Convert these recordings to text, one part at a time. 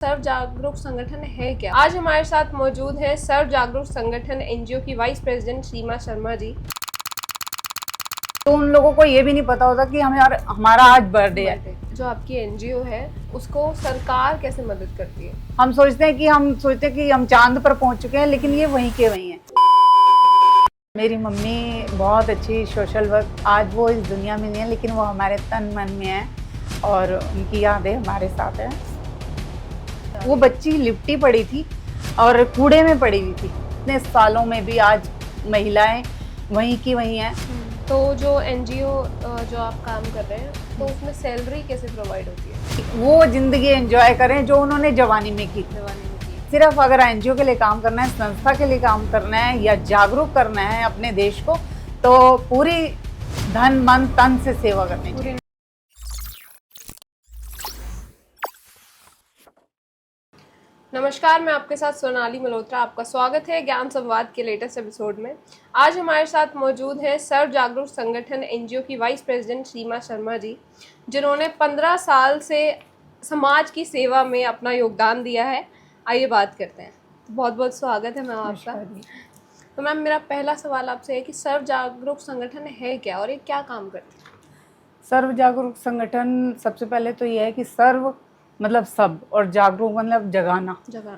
सर्व जागरूक संगठन है क्या? आज हमारे साथ मौजूद है सर्व जागरूक संगठन एनजीओ की वाइस प्रेसिडेंट सीमा शर्मा जी। तो उन लोगों को ये भी नहीं पता होता कि हमारा आज बर्थडे है। जो आपकी एनजीओ है उसको सरकार कैसे मदद करती है? हम सोचते हैं कि हम चांद पर पहुंच चुके हैं, लेकिन ये वहीं के वहीं हैं। मेरी मम्मी बहुत अच्छी सोशल वर्क, आज वो इस दुनिया में नहीं है, लेकिन वो हमारे तन मन में है और उनकी यादें हमारे साथ हैं। वो बच्ची लिपटी पड़ी थी और कूड़े में पड़ी हुई थी। इतने सालों में भी आज महिलाएं वहीं की वहीं हैं। तो जो एनजीओ जो आप काम कर रहे हैं तो उसमें सैलरी कैसे प्रोवाइड होती है? वो जिंदगी एंजॉय करें जो उन्होंने जवानी में की। सिर्फ अगर एनजीओ के लिए काम करना है, संस्था के लिए काम करना है या जागरूक करना है अपने देश को, तो पूरी धन मन तन से सेवा करनी चाहिए। नमस्कार, मैं आपके साथ सोनाली मल्होत्रा। आपका स्वागत है ज्ञान संवाद के लेटेस्ट एपिसोड में। आज हमारे साथ मौजूद है सर्व जागरूक संगठन एनजीओ की वाइस प्रेसिडेंट सीमा शर्मा जी, जिन्होंने 15 साल से समाज की सेवा में अपना योगदान दिया है। आइए बात करते हैं। बहुत बहुत स्वागत है मैम आपका। तो मैम, मेरा पहला सवाल आपसे है कि सर्व जागरूक संगठन है क्या और ये क्या काम करती है? सर्व जागरूक संगठन, सबसे पहले तो ये है कि सर्व मतलब सब, और जागरूक मतलब जगाना,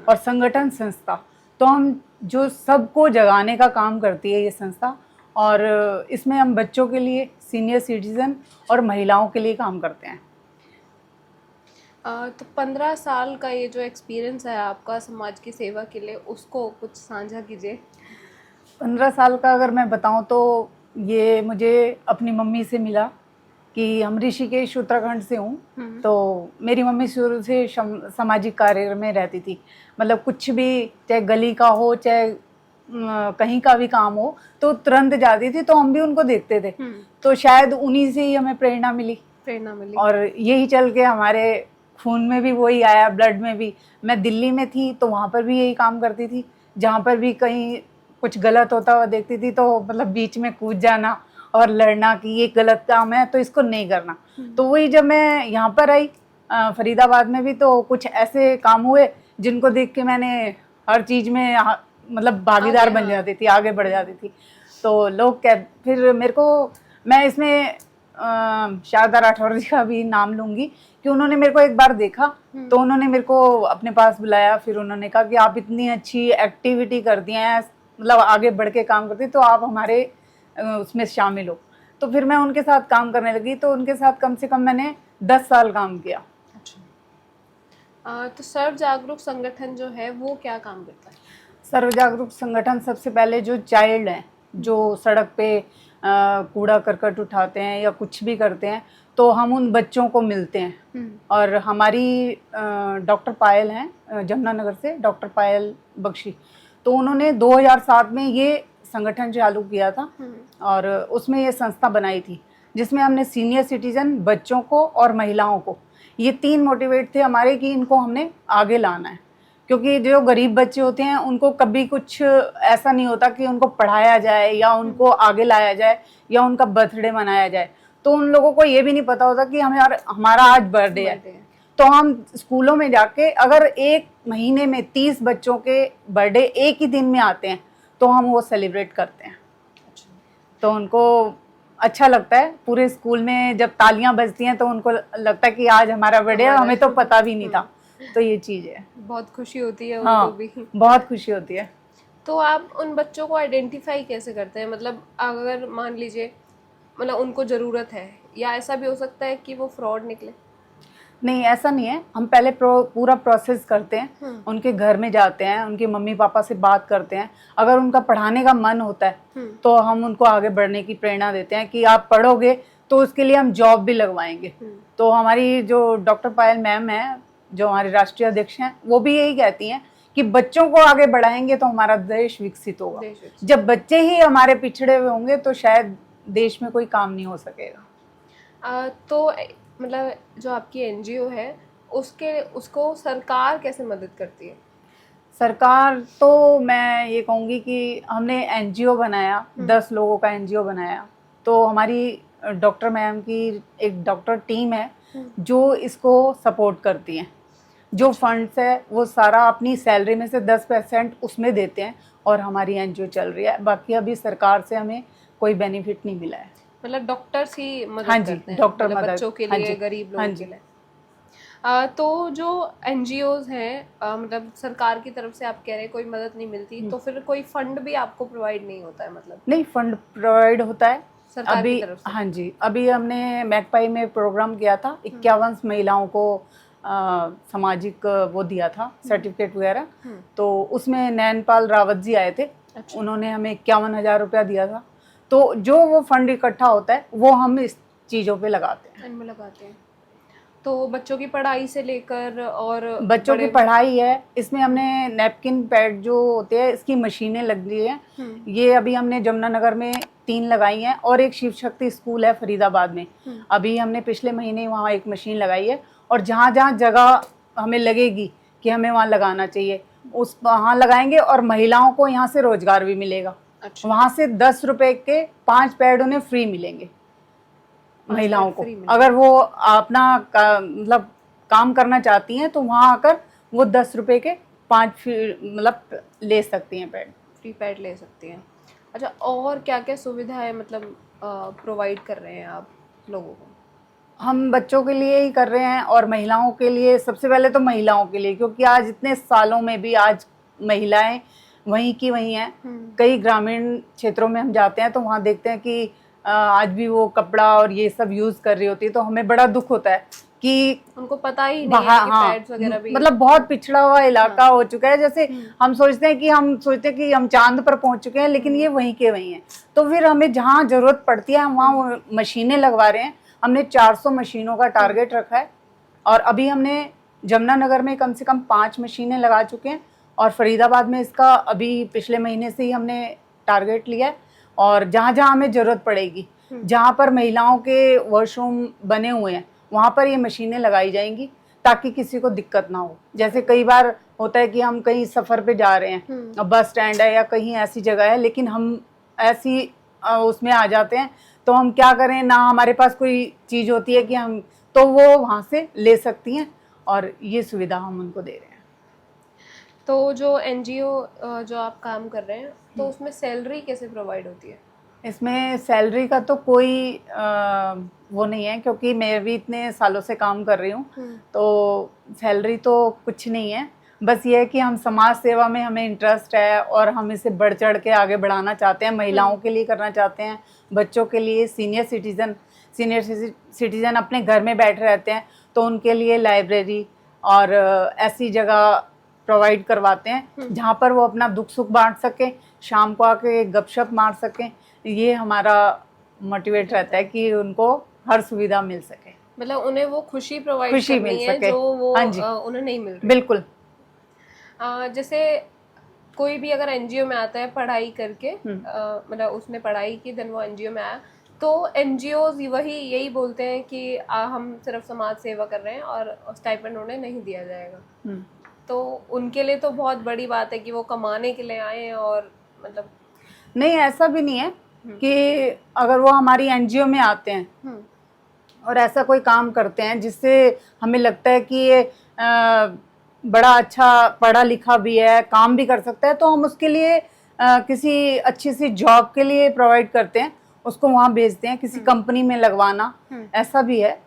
और संगठन संस्था। तो हम जो सबको जगाने का काम करती है ये संस्था, और इसमें हम बच्चों के लिए, सीनियर सिटीजन और महिलाओं के लिए काम करते हैं। तो 15 साल का ये जो एक्सपीरियंस है आपका समाज की सेवा के लिए, उसको कुछ साझा कीजिए। 15 साल का अगर मैं बताऊं तो ये मुझे अपनी मम्मी से मिला कि हम ऋषिकेश उत्तराखंड से हूँ। तो मेरी मम्मी शुरू से सामाजिक कार्य में रहती थी। मतलब कुछ भी, चाहे गली का हो, चाहे कहीं का भी काम हो, तो तुरंत जाती थी। तो हम भी उनको देखते थे। तो शायद उन्हीं से ही हमें प्रेरणा मिली। और यही चल के हमारे खून में भी वही आया, ब्लड में भी। मैं दिल्ली में थी तो वहाँ पर भी यही काम करती थी। जहाँ पर भी कहीं कुछ गलत होता हुआ देखती थी तो मतलब बीच में कूद जाना और लड़ना कि ये गलत काम है तो इसको नहीं करना। तो वही जब मैं यहाँ पर आई फरीदाबाद में भी, तो कुछ ऐसे काम हुए जिनको देख के मैंने हर चीज़ में मतलब भागीदार बन जाती थी, आगे बढ़ जाती थी। तो लोग फिर मेरे को, मैं इसमें शारदा राठौर जी का भी नाम लूँगी कि उन्होंने मेरे को एक बार देखा। तो उन्होंने मेरे को अपने पास बुलाया। फिर उन्होंने कहा कि आप इतनी अच्छी एक्टिविटी करती हैं, मतलब आगे बढ़ के काम करती, तो आप हमारे उसमें शामिल हो। तो फिर मैं उनके साथ काम करने लगी। तो उनके साथ कम से कम मैंने 10 साल काम किया। अच्छा। तो सर्व जागरूक संगठन जो है वो क्या काम करता है? सर्व जागरूक संगठन सबसे पहले जो चाइल्ड हैं, जो सड़क पे कूड़ा करकट उठाते हैं या कुछ भी करते हैं, तो हम उन बच्चों को मिलते हैं। और हमारी डॉक्टर पायल हैं जमुनानगर से, डॉक्टर पायल बख्शी, तो उन्होंने 2007 में ये संगठन चालू किया था। और उसमें ये संस्था बनाई थी जिसमें हमने सीनियर सिटीजन, बच्चों को और महिलाओं को, ये 3 मोटिवेट थे हमारे कि इनको हमने आगे लाना है। क्योंकि जो गरीब बच्चे होते हैं उनको कभी कुछ ऐसा नहीं होता कि उनको पढ़ाया जाए या उनको आगे लाया जाए या उनका बर्थडे मनाया जाए। तो उन लोगों को ये भी नहीं पता होता कि हमारा आज बर्थडे है। तो हम स्कूलों में जाके अगर एक महीने में 30 बच्चों के बर्थडे एक ही दिन में आते हैं तो हम वो सेलिब्रेट करते हैं। तो उनको अच्छा लगता है। पूरे स्कूल में जब तालियां बजती हैं तो उनको लगता है कि आज हमारा बर्थडे है, हमें तो पता भी नहीं था। तो ये चीज़ है, बहुत खुशी होती है हाँ, उनको भी। बहुत खुशी होती है। तो आप उन बच्चों को आइडेंटिफाई कैसे करते हैं? मतलब अगर मान लीजिए, मतलब उनको ज़रूरत है, या ऐसा भी हो सकता है कि वो फ्रॉड निकले? नहीं, ऐसा नहीं है। हम पहले पूरा प्रोसेस करते हैं। उनके घर में जाते हैं, उनके मम्मी पापा से बात करते हैं। अगर उनका पढ़ाने का मन होता है तो हम उनको आगे बढ़ने की प्रेरणा देते हैं कि आप पढ़ोगे तो उसके लिए हम जॉब भी लगवाएंगे। तो हमारी जो डॉक्टर पायल मैम है, जो हमारी राष्ट्रीय अध्यक्ष हैं, वो भी यही कहती हैं कि बच्चों को आगे बढ़ाएंगे तो हमारा देश विकसित होगा। जब बच्चे ही हमारे पिछड़े हुए होंगे तो शायद देश में कोई काम नहीं हो सकेगा। तो मतलब जो आपकी एनजीओ है उसको सरकार कैसे मदद करती है? सरकार तो मैं ये कहूँगी कि हमने एनजीओ बनाया, 10 लोगों का एनजीओ बनाया। तो हमारी डॉक्टर मैम की एक डॉक्टर टीम है जो इसको सपोर्ट करती हैं। जो फंड्स है वो सारा अपनी सैलरी में से 10% उसमें देते हैं और हमारी एनजीओ चल रही है। बाकी अभी सरकार से हमें कोई बेनिफिट नहीं मिला है। मतलब डॉक्टर्स ही मदद हाँ जी, करते हैं, डॉक्टर मतलब मदद, बच्चों के हाँ लिए, जी, गरीब हाँ लोगों जी। के लिए। तो जो एनजीओज हैं, मतलब सरकार की तरफ से आप कह रहे हैं कोई मदद नहीं मिलती, तो फिर कोई फंड भी आपको प्रोवाइड नहीं होता है? मतलब नहीं, फंड प्रोवाइड होता है सरकार की अभी। तरफ से? हाँ जी, अभी हमने मैकपाई में प्रोग्राम किया था, 51 महिलाओं को सामाजिक वो दिया था, सर्टिफिकेट वगैरह। तो उसमें नैनपाल रावत जी आए थे। अच्छा। उन्होंने हमें 51,000 रुपया दिया था। तो जो वो फंड इकट्ठा होता है वो हम इस चीज़ों पे लगाते हैं। इनमें लगाते हैं। तो बच्चों की पढ़ाई से लेकर और बच्चों की पढ़ाई है, इसमें हमने नैपकिन पैड जो होते हैं इसकी मशीनें लग रही हैं। ये अभी हमने जमुनानगर में 3 लगाई हैं और एक शिव शक्ति स्कूल है फरीदाबाद में, अभी हमने पिछले महीने वहाँ एक मशीन लगाई है। और जहाँ जहाँ जगह हमें लगेगी कि हमें वहाँ लगाना चाहिए उस वहाँ लगाएंगे और महिलाओं को यहाँ से रोजगार भी मिलेगा। अच्छा। वहाँ से 10 रुपए के 5 पैड उन्हें फ्री मिलेंगे महिलाओं को। अगर वो अपना मतलब काम करना चाहती हैं तो वहाँ आकर वो 10 रुपए के 5 मतलब ले सकती हैं पैड, फ्री पैड ले सकती हैं। अच्छा, और क्या क्या सुविधाएं मतलब प्रोवाइड कर रहे हैं आप लोगों को? हम बच्चों के लिए ही कर रहे हैं और महिलाओं के लिए, सबसे पहले तो महिलाओं के लिए, क्योंकि आज इतने सालों में भी आज महिलाएं वहीं की वहीं हैं। कई ग्रामीण क्षेत्रों में हम जाते हैं तो वहाँ देखते हैं कि आज भी वो कपड़ा और ये सब यूज कर रही होती है। तो हमें बड़ा दुख होता है कि उनको पता ही नहीं है कि पैड्स वगैरह भी, मतलब बहुत पिछड़ा हुआ इलाका हो चुका है। जैसे हम सोचते हैं कि हम चांद पर पहुंच चुके हैं, लेकिन ये वहीं के वहीं हैं। तो फिर हमें जहाँ जरूरत पड़ती है हम वहाँ मशीनें लगवा रहे हैं। हमने 400 मशीनों का टारगेट रखा है और अभी हमने जमुनानगर में कम से कम 5 मशीनें लगा चुके हैं और फरीदाबाद में इसका अभी पिछले महीने से ही हमने टारगेट लिया है। और जहाँ जहाँ हमें ज़रूरत पड़ेगी, जहाँ पर महिलाओं के वॉशरूम बने हुए हैं वहाँ पर ये मशीनें लगाई जाएंगी ताकि किसी को दिक्कत ना हो। जैसे कई बार होता है कि हम कहीं सफ़र पे जा रहे हैं, अब बस स्टैंड है या कहीं ऐसी जगह है, लेकिन हम ऐसी उसमें आ जाते हैं तो हम क्या करें ना, हमारे पास कोई चीज़ होती है कि हम तो वो वहाँ से ले सकती हैं और ये सुविधा हम उनको दे रहे हैं। तो जो एनजीओ जो आप काम कर रहे हैं, तो उसमें सैलरी कैसे प्रोवाइड होती है? इसमें सैलरी का तो कोई वो नहीं है, क्योंकि मैं भी इतने सालों से काम कर रही हूँ। तो सैलरी तो कुछ नहीं है, बस ये है कि हम समाज सेवा में हमें इंटरेस्ट है और हम इसे बढ़ चढ़ के आगे बढ़ाना चाहते हैं। महिलाओं के लिए करना चाहते हैं, बच्चों के लिए, सीनियर सिटीज़न अपने घर में बैठे रहते हैं तो उनके लिए लाइब्रेरी और ऐसी जगह प्रोवाइड करवाते हैं जहाँ पर वो अपना दुख सुख बांट सकें, शाम को आके गपशप मार सकें। ये हमारा मोटिवेट रहता है कि उनको हर सुविधा मिल सके, मतलब उन्हें वो खुशी प्रोवाइड करनी है जो वो उन्हें नहीं मिल रही। बिल्कुल। जैसे कोई भी अगर एनजीओ में आता है पढ़ाई करके, मतलब उसने पढ़ाई की, देन वो एनजीओ में आया, तो एनजीओज यही बोलते हैं कि हम सिर्फ समाज सेवा कर रहे हैं और स्टाइपेंड उन्हें नहीं दिया जाएगा। तो उनके लिए तो बहुत बड़ी बात है कि वो कमाने के लिए आए हैं, और मतलब नहीं, ऐसा भी नहीं है कि अगर वो हमारी एनजीओ में आते हैं और ऐसा कोई काम करते हैं जिससे हमें लगता है कि ये बड़ा अच्छा पढ़ा लिखा भी है, काम भी कर सकता है, तो हम उसके लिए किसी अच्छी सी जॉब के लिए प्रोवाइड करते हैं, उसको वहाँ भेजते हैं, किसी कंपनी में लगवाना, ऐसा भी है।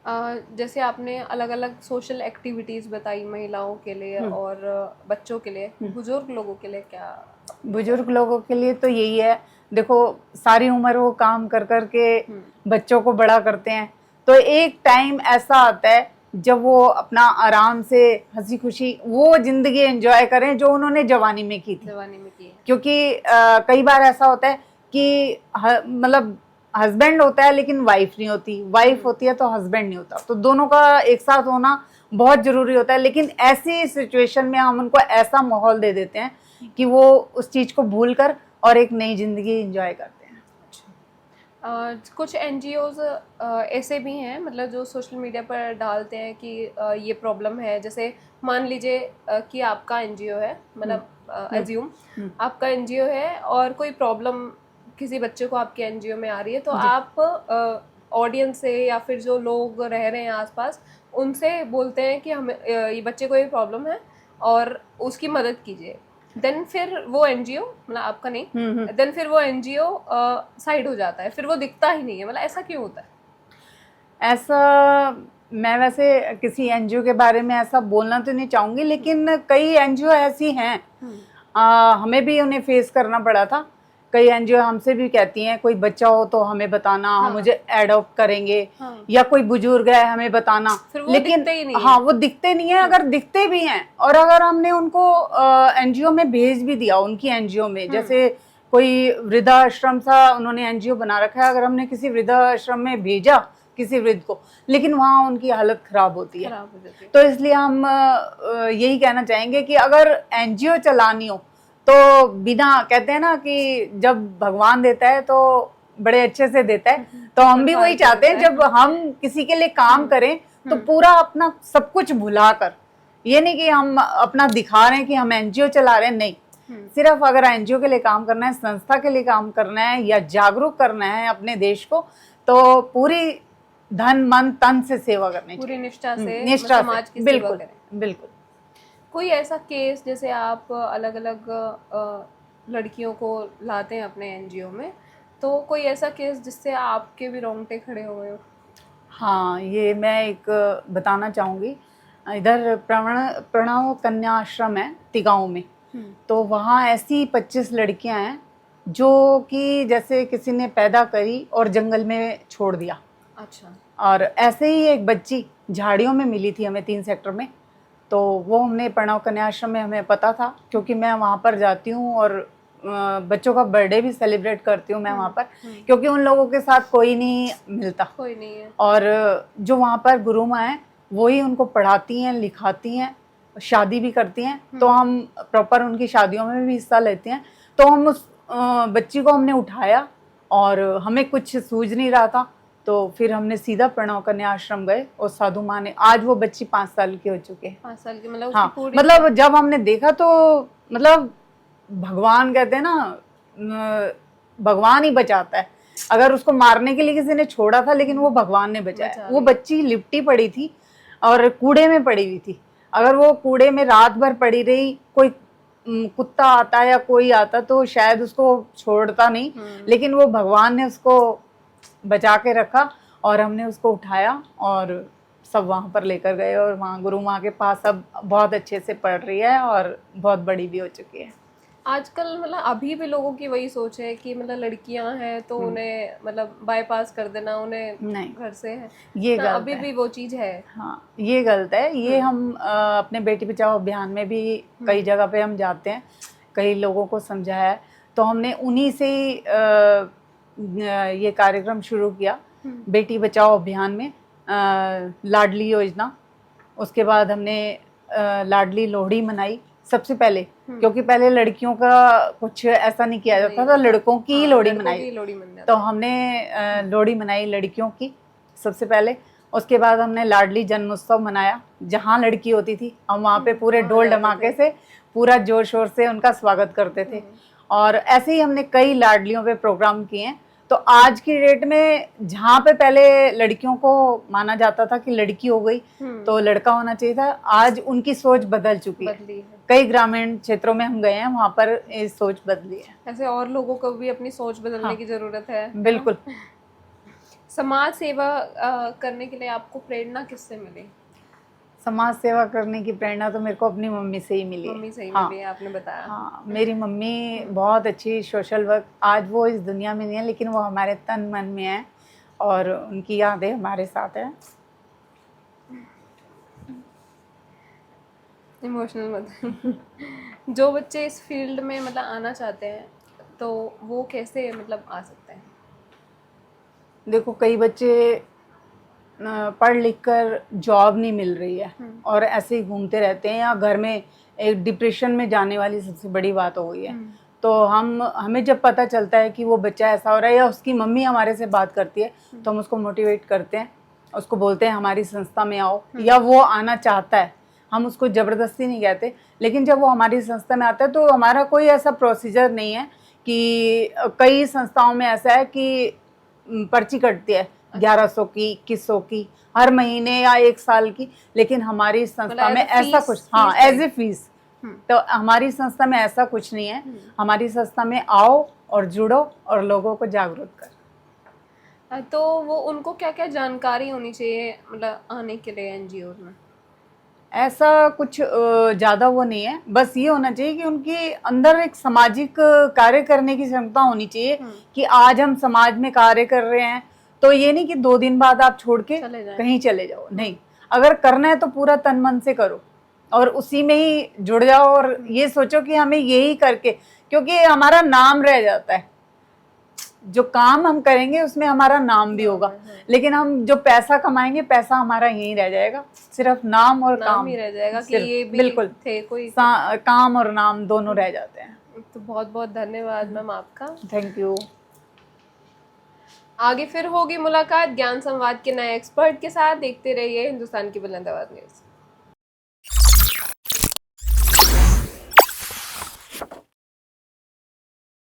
जैसे आपने अलग अलग सोशल एक्टिविटीज़ बताई महिलाओं के लिए और बच्चों के लिए, बुजुर्ग लोगों के लिए क्या? बुजुर्ग लोगों के लिए तो यही है, देखो सारी उम्र वो काम कर कर के बच्चों को बड़ा करते हैं, तो एक टाइम ऐसा आता है जब वो अपना आराम से हंसी खुशी वो जिंदगी एंजॉय करें जो उन्होंने जवानी में की थी। क्योंकि कई बार ऐसा होता है कि मतलब हस्बैंड होता है लेकिन वाइफ नहीं होती, वाइफ होती है तो हस्बैंड नहीं होता, तो दोनों का एक साथ होना बहुत जरूरी होता है। लेकिन ऐसी सिचुएशन में हम उनको ऐसा माहौल दे देते हैं कि वो उस चीज़ को भूल कर और एक नई जिंदगी एंजॉय करते हैं। कुछ एनजीओज ऐसे भी हैं, मतलब जो सोशल मीडिया पर डालते हैं कि ये प्रॉब्लम है। जैसे मान लीजिए कि आपका एनजीओ है, मतलब एज्यूम आपका एनजीओ है और कोई प्रॉब्लम किसी बच्चे को आपके एनजीओ में आ रही है, तो आप ऑडियंस से या फिर जो लोग रह रहे हैं आसपास उनसे बोलते हैं कि हमें ये बच्चे को ये प्रॉब्लम है और उसकी मदद कीजिए, देन फिर वो एनजीओ, मतलब आपका नहीं, देन फिर वो एनजीओ साइड हो जाता है, फिर वो दिखता ही नहीं है, मतलब ऐसा क्यों होता है? ऐसा मैं वैसे किसी एनजीओ के बारे में ऐसा बोलना तो नहीं चाहूँगी, लेकिन कई एनजीओ ऐसी हैं, हमें भी उन्हें फेस करना पड़ा था। कई एनजीओ हमसे भी कहती हैं कोई बच्चा हो तो हमें बताना, हम मुझे एडॉप्ट करेंगे, या कोई बुजुर्ग है हमें बताना, लेकिन दिखते ही नहीं हाँ वो दिखते नहीं है। अगर दिखते भी हैं और अगर हमने उनको एनजीओ में भेज भी दिया, उनकी एनजीओ में, जैसे कोई वृद्धाश्रम सा उन्होंने एनजीओ बना रखा है, अगर हमने किसी वृद्धाश्रम में भेजा किसी वृद्ध को, लेकिन वहाँ उनकी हालत खराब होती है। तो इसलिए हम यही कहना चाहेंगे कि अगर एनजीओ चलानी हो तो बिना, कहते हैं ना कि जब भगवान देता है तो बड़े अच्छे से देता है, तो हम भी वही चाहते हैं जब हम किसी के लिए काम करें तो पूरा अपना सब कुछ भुलाकर, ये नहीं कि हम अपना दिखा रहे हैं कि हम एनजीओ चला रहे हैं, नहीं, सिर्फ अगर एनजीओ के लिए काम करना है, संस्था के लिए काम करना है या जागरूक करना है अपने देश को, तो पूरी धन मन तन से सेवा करनी चाहिए, पूरी निष्ठा से, निष्ठा समाज से, की बिल्कुल सेवा करें। बिल्कुल। कोई ऐसा केस, जैसे आप अलग अलग लड़कियों को लाते हैं अपने एनजीओ में, तो कोई ऐसा केस जिससे आपके भी रोंगटे खड़े हुए हो? हाँ, ये मैं एक बताना चाहूँगी। इधर प्रणव कन्या आश्रम है तिगांव में, तो वहाँ ऐसी 25 लड़कियाँ हैं जो कि जैसे किसी ने पैदा करी और जंगल में छोड़ दिया। अच्छा। और ऐसे ही एक बच्ची झाड़ियों में मिली थी हमें 3 सेक्टर में, तो वो हमने प्रणव कन्या आश्रम में हमें पता था, क्योंकि मैं वहाँ पर जाती हूँ और बच्चों का बर्थडे भी सेलिब्रेट करती हूँ मैं वहाँ पर, क्योंकि उन लोगों के साथ कोई नहीं मिलता, कोई नहीं है। और जो वहाँ पर गुरु माँ हैं वही उनको पढ़ाती हैं, लिखाती हैं, शादी भी करती हैं, तो हम प्रॉपर उनकी शादियों में भी हिस्सा लेते हैं। तो हम उस बच्ची को हमने उठाया और हमें कुछ सूझ नहीं रहा था, तो फिर हमने सीधा प्रणव कन्या आश्रम गए और साधु माँ ने, आज वो बच्ची 5 साल की हो चुकी है। 5 साल की, मतलब हाँ, उसकी पूरी, मतलब जब हमने देखा तो मतलब भगवान, कहते हैं ना, भगवान ही बचाता है। अगर उसको मारने के लिए किसी ने छोड़ा था, लेकिन वो भगवान ने बचाया। वो बच्ची लिपटी पड़ी थी और कूड़े में पड़ी हुई थी। अगर वो कूड़े में रात भर पड़ी रही, कोई कुत्ता आता या कोई आता तो शायद उसको छोड़ता नहीं, लेकिन वो भगवान ने उसको बचा के रखा और हमने उसको उठाया और सब वहाँ पर लेकर गए, और वहाँ गुरु माँ के पास अब बहुत अच्छे से पढ़ रही है और बहुत बड़ी भी हो चुकी है। आजकल मतलब अभी भी लोगों की वही सोच है कि मतलब लड़कियां हैं तो उन्हें मतलब बाईपास कर देना, उन्हें नहीं, घर से है, ये गलत अभी है। भी वो चीज़ है। हाँ, ये गलत है। ये हम अपने बेटी बचाओ अभियान में भी कई जगह पे हम जाते हैं, कई लोगों को समझाया है, तो हमने उन्हीं से ही ये कार्यक्रम शुरू किया, बेटी बचाओ अभियान में लाडली योजना। उसके बाद हमने लाडली लोहड़ी मनाई सबसे पहले, क्योंकि पहले लड़कियों का कुछ ऐसा नहीं किया जाता था, लड़कों की ही लोहड़ी मनाई। तो हमने लोहड़ी मनाई लड़कियों की सबसे पहले। उसके बाद हमने लाडली जन्मोत्सव मनाया, जहाँ लड़की होती थी हम वहाँ पे पूरे ढोल धमाके से पूरा जोर शोर से उनका स्वागत करते थे। और ऐसे ही हमने कई लाडलियों पे प्रोग्राम किए हैं। तो आज की डेट में जहाँ पे पहले लड़कियों को माना जाता था कि लड़की हो गई तो लड़का होना चाहिए था, आज उनकी सोच बदल चुकी है। कई ग्रामीण क्षेत्रों में हम गए हैं, वहाँ पर ये सोच बदली है। ऐसे और लोगों को भी अपनी सोच बदलने की जरूरत है। बिल्कुल। समाज सेवा करने के लिए आपको प्रेरणा किससे मिली? समाज सेवा करने की प्रेरणा तो मेरे को अपनी मम्मी से ही मिली है। मम्मी से ही मिली है, आपने बताया। हाँ, मेरी मम्मी बहुत अच्छी सोशल वर्क, आज वो इस दुनिया में नहीं है लेकिन वो हमारे तन मन में है और उनकी यादें हमारे साथ है। इमोशनल मत जो बच्चे इस फील्ड में मतलब आना चाहते हैं तो वो कैसे मतलब आ सकते हैं? देखो, कई बच्चे पढ़ लिख कर जॉब नहीं मिल रही है और ऐसे ही घूमते रहते हैं, या घर में एक डिप्रेशन में जाने वाली सबसे बड़ी बात हो गई है। तो हमें जब पता चलता है कि वो बच्चा ऐसा हो रहा है, या उसकी मम्मी हमारे से बात करती है, तो हम उसको मोटिवेट करते हैं, उसको बोलते हैं हमारी संस्था में आओ, या वो आना चाहता है, हम उसको ज़बरदस्ती नहीं कहते। लेकिन जब वो हमारी संस्था में आता है तो हमारा कोई ऐसा प्रोसीजर नहीं है कि कई संस्थाओं में ऐसा है कि पर्ची कटती है 1100 की, 2100 की हर महीने या एक साल की। लेकिन हमारी संस्था में ऐसा कुछ, हाँ, एज ए फीस। तो हमारी संस्था में ऐसा कुछ नहीं है। हमारी संस्था में आओ और जुड़ो और लोगों को जागरूक करो। तो वो उनको क्या क्या जानकारी होनी चाहिए मतलब आने के लिए एनजीओ में? ऐसा कुछ ज़्यादा वो नहीं है, बस ये होना चाहिए कि उनके अंदर एक सामाजिक कार्य करने की क्षमता होनी चाहिए कि आज हम समाज में कार्य कर रहे हैं, तो ये नहीं कि 2 दिन बाद आप छोड़ के कहीं चले जाओ, नहीं। अगर करना है तो पूरा तन मन से करो और उसी में ही जुड़ जाओ और ये सोचो कि हमें यही करके, क्योंकि हमारा नाम रह जाता है। जो काम हम करेंगे उसमें हमारा नाम भी होगा, लेकिन हम जो पैसा कमाएंगे, पैसा हमारा यहीं रह जाएगा, सिर्फ नाम और काम ही रह जाएगा कि ये भी बिल्कुल थे कोई काम और नाम दोनों रह जाते हैं। तो बहुत बहुत धन्यवाद मैम आपका। Thank you. आगे फिर होगी मुलाकात ज्ञान संवाद के नए एक्सपर्ट के साथ। देखते रहिए हिंदुस्तान की बुलंद आवाज न्यूज़।